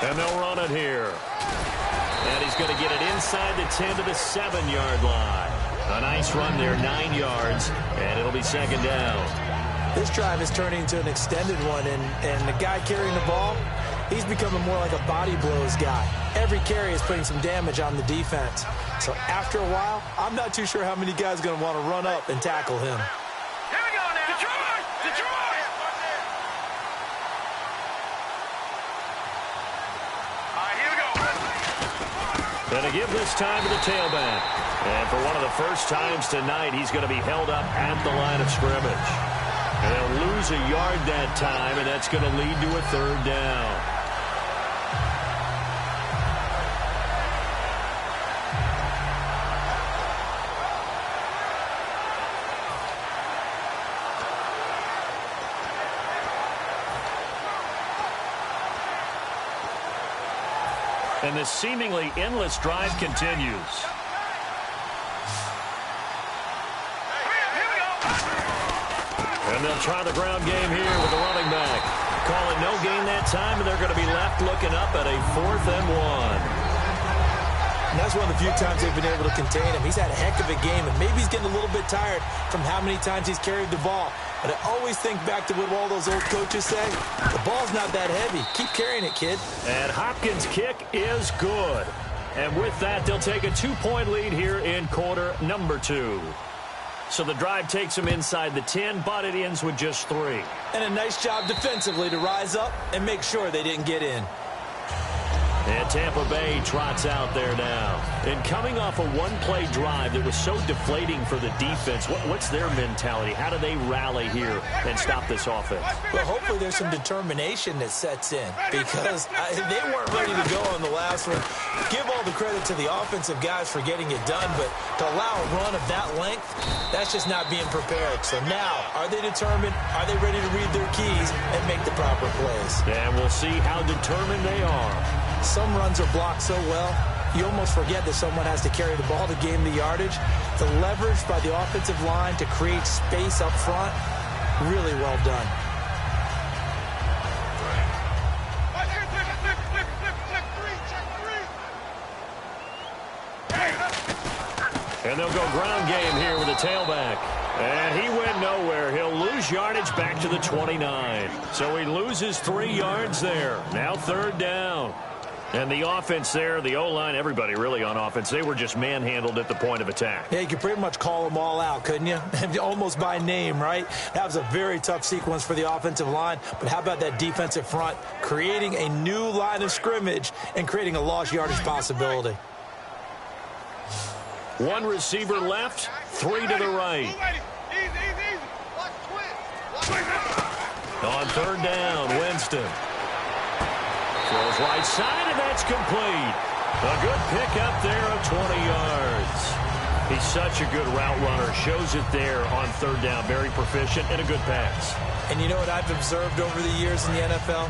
And they'll run it here. And he's going to get it inside the 10 to the 7-yard line. A nice run there, 9 yards, and it'll be second down. This drive is turning into an extended one, and the guy carrying the ball, he's becoming more like a body blows guy. Every carry is putting some damage on the defense. So after a while, I'm not too sure how many guys are going to want to run up and tackle him. Here we go now. Detroit! Detroit! All right, here we go. And to give this time to the tailback. And for one of the first times tonight, he's going to be held up at the line of scrimmage. And they'll lose a yard that time, and that's going to lead to a third down. And this seemingly endless drive continues. And they'll try the ground game here with the running back. Call it no gain that time, and they're going to be left looking up at a 4th and 1. And that's one of the few times they've been able to contain him. He's had a heck of a game, and maybe he's getting a little bit tired from how many times he's carried the ball. But I always think back to what all those old coaches say. The ball's not that heavy. Keep carrying it, kid. And Hopkins' kick is good. And with that, they'll take a 2-point lead here in quarter number 2. So the drive takes them inside the 10, but it ends with just 3. And a nice job defensively to rise up and make sure they didn't get in. And Tampa Bay trots out there now. And coming off a one-play drive that was so deflating for the defense, what's their mentality? How do they rally here and stop this offense? Well, hopefully there's some determination that sets in because they weren't ready to go on the last one. Give all the credit to the offensive guys for getting it done, but to allow a run of that length, that's just not being prepared. So now, are they determined? Are they ready to read their keys and make the proper plays? And we'll see how determined they are. Some runs are blocked so well, you almost forget that someone has to carry the ball to gain the yardage. The leverage by the offensive line to create space up front, really well done. And they'll go ground game here with a tailback. And he went nowhere. He'll lose yardage back to the 29. So he loses 3 yards there. Now third down. And the offense there, the O-line, everybody really on offense, they were just manhandled at the point of attack. Yeah, you could pretty much call them all out, couldn't you? Almost by name, right? That was a very tough sequence for the offensive line. But how about that defensive front creating a new line of scrimmage and creating a lost yardage possibility? 1 receiver left, 3 to the right. On third down, Winston. Throws right side, and that's complete. A good pickup there of 20 yards. He's such a good route runner. Shows it there on third down. Very proficient and a good pass. And you know what I've observed over the years in the NFL?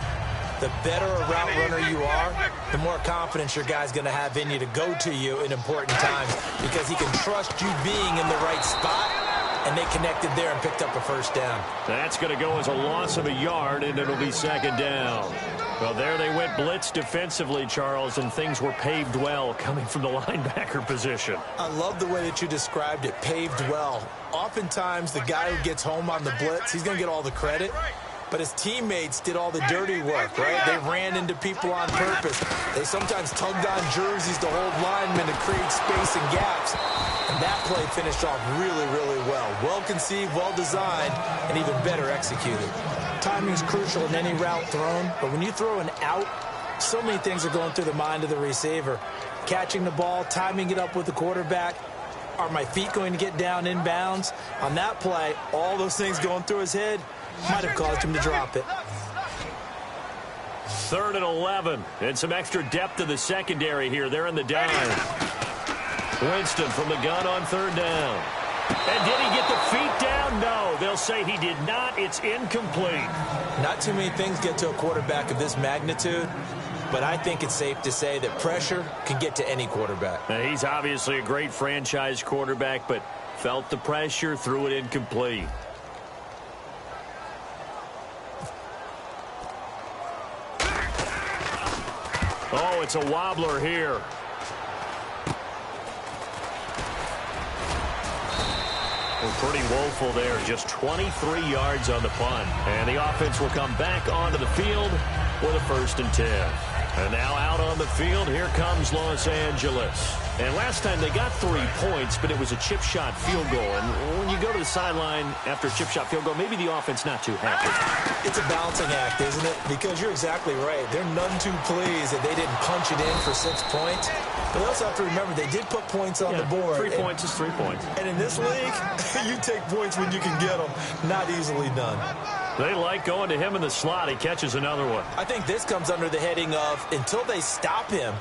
The better a route runner you are, the more confidence your guy's going to have in you to go to you in important times because he can trust you being in the right spot, and they connected there and picked up a first down. That's going to go as a loss of a yard, and it'll be second down. Well, there they went blitz defensively, Charles, and things were paved well coming from the linebacker position. I love the way that you described it, paved well. Oftentimes, the guy who gets home on the blitz, he's going to get all the credit. But his teammates did all the dirty work, right? They ran into people on purpose. They sometimes tugged on jerseys to hold linemen to create space and gaps. And that play finished off really, really well. Well-conceived, well-designed, and even better executed. Timing is crucial in any route thrown, but when you throw an out, so many things are going through the mind of the receiver. Catching the ball, timing it up with the quarterback. Are my feet going to get down inbounds? On that play, all those things going through his head might have caused him to drop it. 3rd and 11, and some extra depth to the secondary here. They're in the dime. Winston from the gun on third down. And did he get the feet down? No, they'll say he did not. It's incomplete. Not too many things get to a quarterback of this magnitude, but I think it's safe to say that pressure can get to any quarterback. Now, he's obviously a great franchise quarterback, but felt the pressure, threw it incomplete. Oh, it's a wobbler here. Pretty woeful there. Just 23 yards on the punt. And the offense will come back onto the field with a 1st and 10. And now out on the field, here comes Los Angeles. And last time they got 3 points, but it was a chip shot field goal. And when you go to the sideline after a chip shot field goal, maybe the offense not too happy. It's a balancing act, isn't it? Because you're exactly right. They're none too pleased that they didn't punch it in for 6 points. But they also have to remember they did put points on the board. 3 points is 3 points. And in this league, you take points when you can get them. Not easily done. They like going to him in the slot. He catches another one. I think this comes under the heading of until they stop him,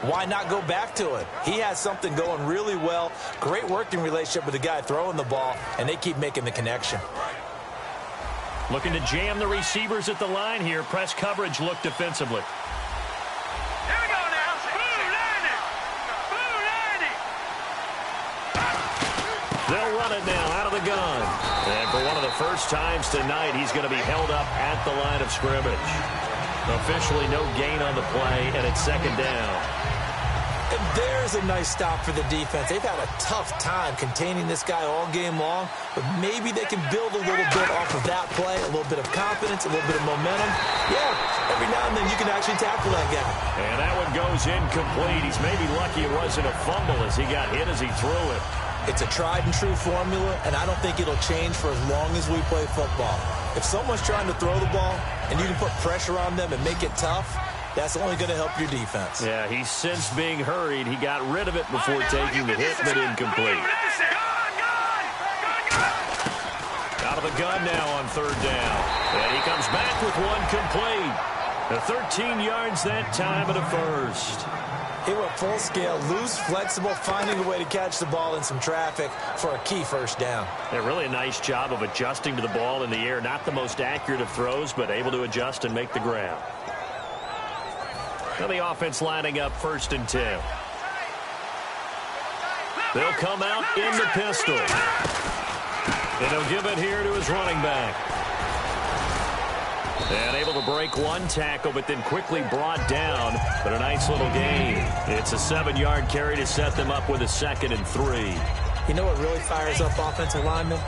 why not go back to it? He has something going really well. Great working relationship with the guy throwing the ball, and they keep making the connection. Looking to jam the receivers at the line here. Press coverage look defensively. Here we go now. Blue 90. They'll run it now out of the gun. And for one of the first times tonight, he's going to be held up at the line of scrimmage. Officially no gain on the play, and it's 2nd down. And there's a nice stop for the defense. They've had a tough time containing this guy all game long, but maybe they can build a little bit off of that play, a little bit of confidence, a little bit of momentum. Yeah, every now and then you can actually tackle that guy. And that one goes incomplete. He's maybe lucky it wasn't a fumble as he got hit as he threw it. It's a tried-and-true formula, and I don't think it'll change for as long as we play football. If someone's trying to throw the ball and you can put pressure on them and make it tough, that's only going to help your defense. Yeah, he's since being hurried. He got rid of it before taking the hit, but incomplete. Out of the gun now on 3rd down. And he comes back with one complete. The 13 yards that time at a 1st. He went full scale, loose, flexible, finding a way to catch the ball in some traffic for a key 1st down. Yeah, really a nice job of adjusting to the ball in the air. Not the most accurate of throws, but able to adjust and make the grab. Now the offense lining up 1st and 10. They'll come out in the pistol. And he'll give it here to his running back. And able to break one tackle, but then quickly brought down. But a nice little gain. It's a 7-yard carry to set them up with a 2nd and 3. You know what really fires up offensive linemen?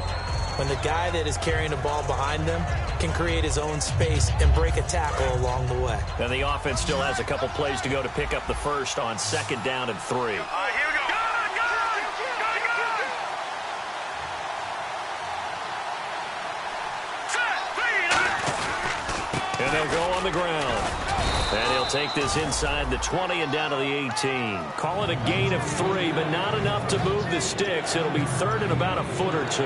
When the guy that is carrying the ball behind them can create his own space and break a tackle along the way. And the offense still has a couple plays to go to pick up the 1st on 2nd down and 3. All right, here we go. And they'll go on the ground. And he'll take this inside the 20 and down to the 18. Call it a gain of 3, but not enough to move the sticks. It'll be 3rd and about a foot or 2.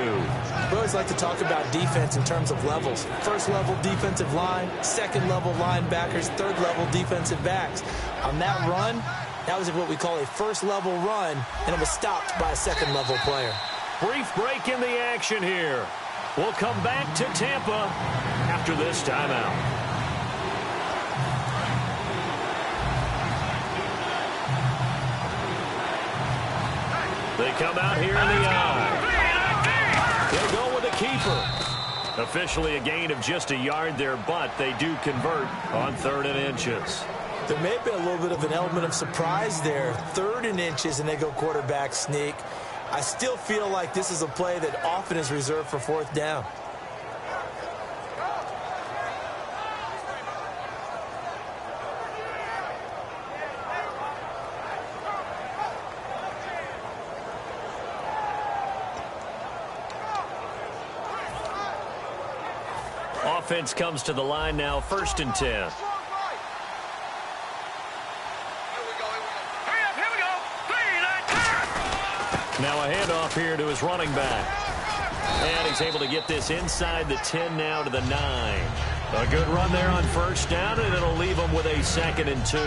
We always like to talk about defense in terms of levels. 1st level defensive line, 2nd level linebackers, 3rd level defensive backs. On that run, that was what we call a 1st level run, and it was stopped by a 2nd level player. Brief break in the action here. We'll come back to Tampa after this timeout. They come out here in the eye. They'll go with a keeper. Officially a gain of just a yard there, but they do convert on 3rd and inches. There may have been a little bit of an element of surprise there. 3rd and inches, and they go quarterback sneak. I still feel like this is a play that often is reserved for 4th down. Offense comes to the line now, 1st and 10. Here we go. 3, 9, 10. Now a handoff here to his running back. And he's able to get this inside the 10 now to the 9. A good run there on 1st down, and it'll leave him with a 2nd and 2.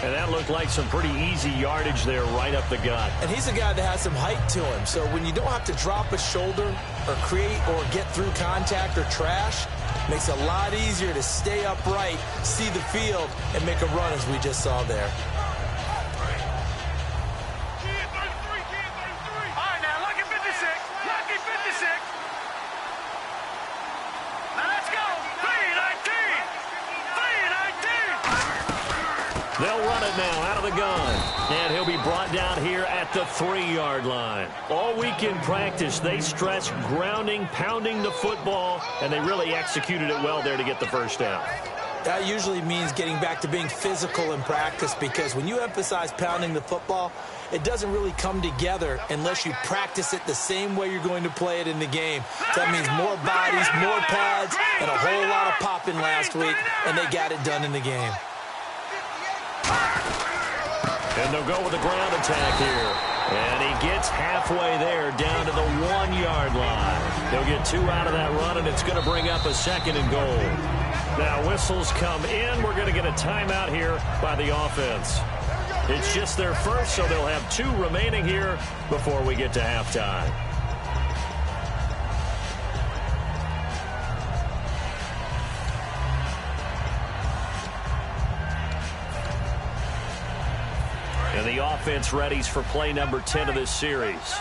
And that looked like some pretty easy yardage there right up the gut. And he's a guy that has some height to him. So when you don't have to drop a shoulder or create or get through contact or trash, makes it a lot easier to stay upright, see the field, and make a run as we just saw there. All right, now, lucky 56. Lucky 56. Now, let's go. 3, 19. 3, 19. They'll run it now out of the gun. And he'll be brought down here at the 3-yard line. All week in practice, they stress grounding, pounding the football, and they really executed it well there to get the first down. That usually means getting back to being physical in practice, because when you emphasize pounding the football, it doesn't really come together unless you practice it the same way you're going to play it in the game. So that means more bodies, more pads, and a whole lot of popping last week, and they got it done in the game. And they'll go with the ground attack here. And he gets halfway there down to the 1-yard line. They'll get 2 out of that run, and it's going to bring up a 2nd and goal. Now whistles come in. We're going to get a timeout here by the offense. It's just their first, so they'll have 2 remaining here before we get to halftime. And the offense readies for play number 10 of this series.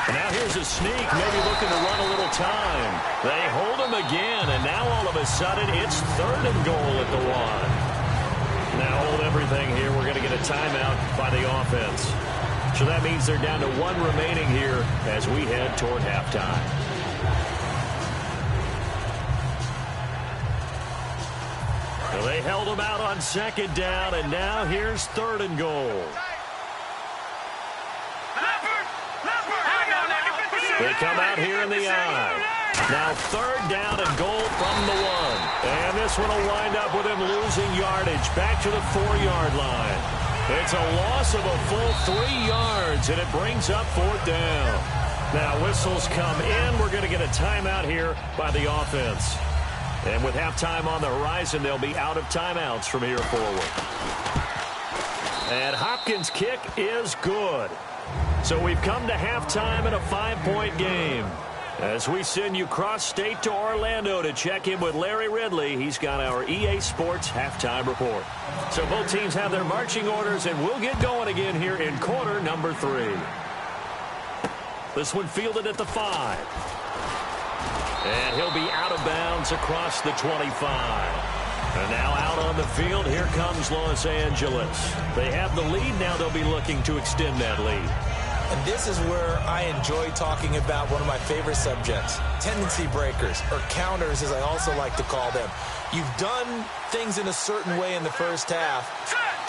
And now here's a sneak, maybe looking to run a little time. They hold him again, and now all of a sudden it's 3rd and goal at the 1. Now hold everything here. We're going to get a timeout by the offense. So that means they're down to 1 remaining here as we head toward halftime. So they held him out on 2nd down, and now here's 3rd and goal. They come out here in the eye. Now 3rd down and goal from the 1. And this one will wind up with him losing yardage back to the 4-yard line. It's a loss of a full 3 yards, and it brings up 4th down. Now whistles come in. We're going to get a timeout here by the offense. And with halftime on the horizon, they'll be out of timeouts from here forward. And Hopkins' kick is good. So we've come to halftime in a 5-point game. As we send you cross-state to Orlando to check in with Larry Ridley, he's got our EA Sports halftime report. So both teams have their marching orders, and we'll get going again here in quarter number 3. This one fielded at the 5. And he'll be out of bounds across the 25. And now out on the field, here comes Los Angeles. They have the lead. Now they'll be looking to extend that lead. And this is where I enjoy talking about one of my favorite subjects, tendency breakers, or counters as I also like to call them. You've done things in a certain way in the first half,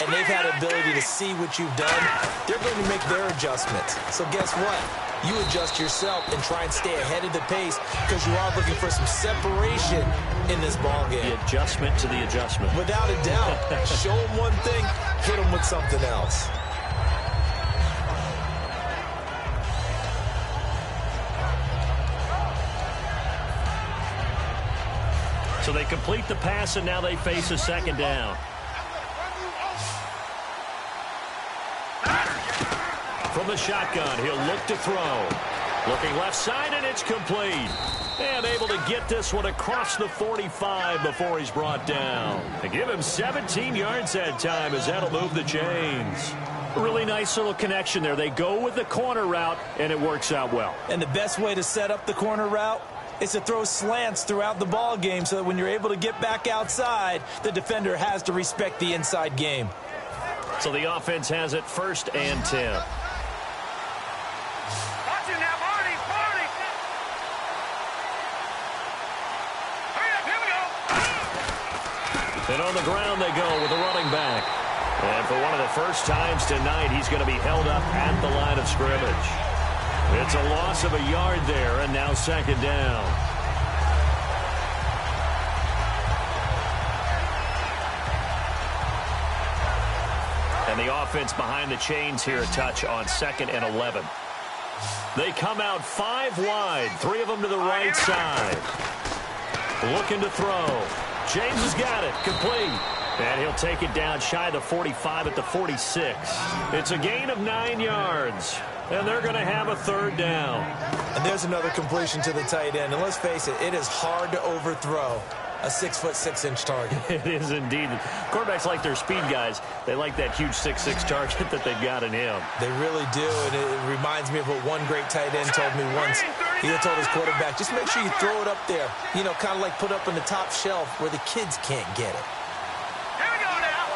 and they've had ability to see what you've done. They're going to make their adjustments. So guess what? You adjust yourself and try and stay ahead of the pace, because you are looking for some separation in this ball game. The adjustment to the adjustment. Without a doubt. Show them one thing, hit them with something else. So they complete the pass, and now they face a 2nd down. From the shotgun, he'll look to throw. Looking left side, and it's complete. And able to get this one across the 45 before he's brought down. They give him 17 yards that time, as that'll move the chains. Really nice little connection there. They go with the corner route, and it works out well. And the best way to set up the corner route is to throw slants throughout the ball game, so that when you're able to get back outside, the defender has to respect the inside game. So the offense has it 1st and 10. And on the ground they go with a running back. And for one of the first times tonight, he's going to be held up at the line of scrimmage. It's a loss of a yard there, and now 2nd down. And the offense behind the chains here, a touch on 2nd and 11. They come out 5 wide, 3 of them to the right side. Looking to throw. James has got it, complete. And he'll take it down shy of the 45 at the 46. It's a gain of 9 yards. And they're going to have a 3rd down. And there's another completion to the tight end. And let's face it, it is hard to overthrow a 6'6" target. It is indeed. Quarterbacks like their speed guys. They like that huge 6'6" target that they've got in him. They really do, and it reminds me of what one great tight end told me once. He told his quarterback, just make sure you throw it up there. You know, kind of like put up on the top shelf where the kids can't get it. Here we go now.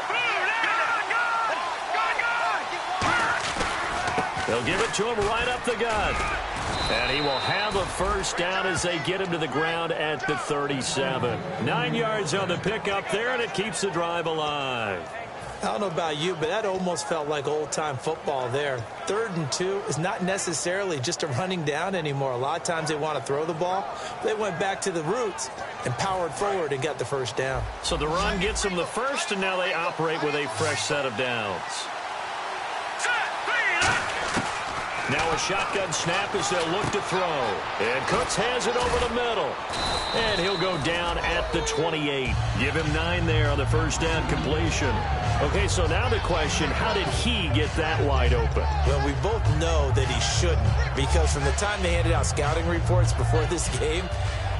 They'll give it to him right up the gut. And he will have a first down as they get him to the ground at the 37. 9 yards on the pickup there, and it keeps the drive alive. I don't know about you, but that almost felt like old-time football there. 3rd and 2 is not necessarily just a running down anymore. A lot of times they want to throw the ball. They went back to the roots and powered forward and got the first down. So the run gets them the first, and now they operate with a fresh set of downs. Now a shotgun snap as they'll look to throw. And Cooks has it over the middle. And he'll go down at the 28. Give him 9 there on the first down completion. Okay, so now the question, how did he get that wide open? Well, we both know that he shouldn't, because from the time they handed out scouting reports before this game,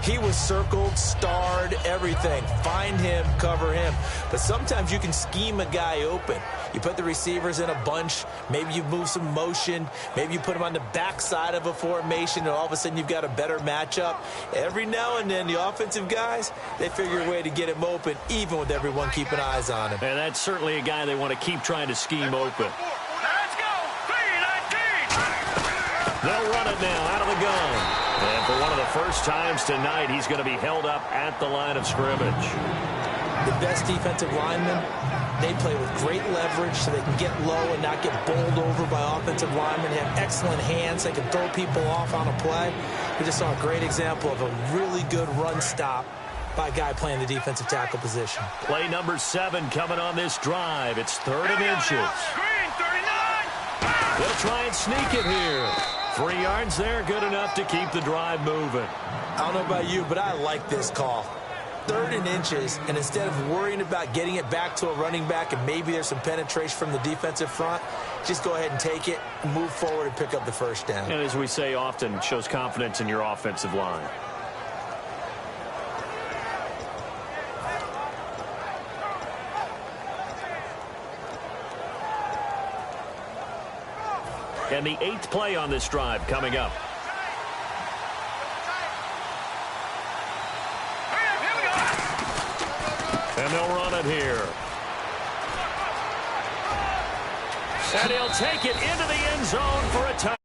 he was circled, starred, everything. Find him, cover him. But sometimes you can scheme a guy open. You put the receivers in a bunch. Maybe you move some motion. Maybe you put them on the backside of a formation, and all of a sudden you've got a better matchup. Every now and then, the offensive guys, they figure a way to get him open, even with everyone keeping eyes on him. And that's certainly a guy they want to keep trying to scheme open. Let's go. 3-19. They'll run it now out of the gun. And for one of the first times tonight, he's going to be held up at the line of scrimmage. The best defensive linemen, they play with great leverage so they can get low and not get bowled over by offensive linemen. They have excellent hands. They can throw people off on a play. We just saw a great example of a really good run stop by a guy playing the defensive tackle position. Play number 7 coming on this drive. It's 3rd and inches. Green 39. They'll try and sneak it here. 3 yards there, good enough to keep the drive moving. I don't know about you, but I like this call. 3rd and inches, and instead of worrying about getting it back to a running back and maybe there's some penetration from the defensive front, just go ahead and take it, move forward, and pick up the first down. And as we say often, shows confidence in your offensive line. And the 8th play on this drive coming up. And they'll run it here. And he'll take it into the end zone for a touchdown.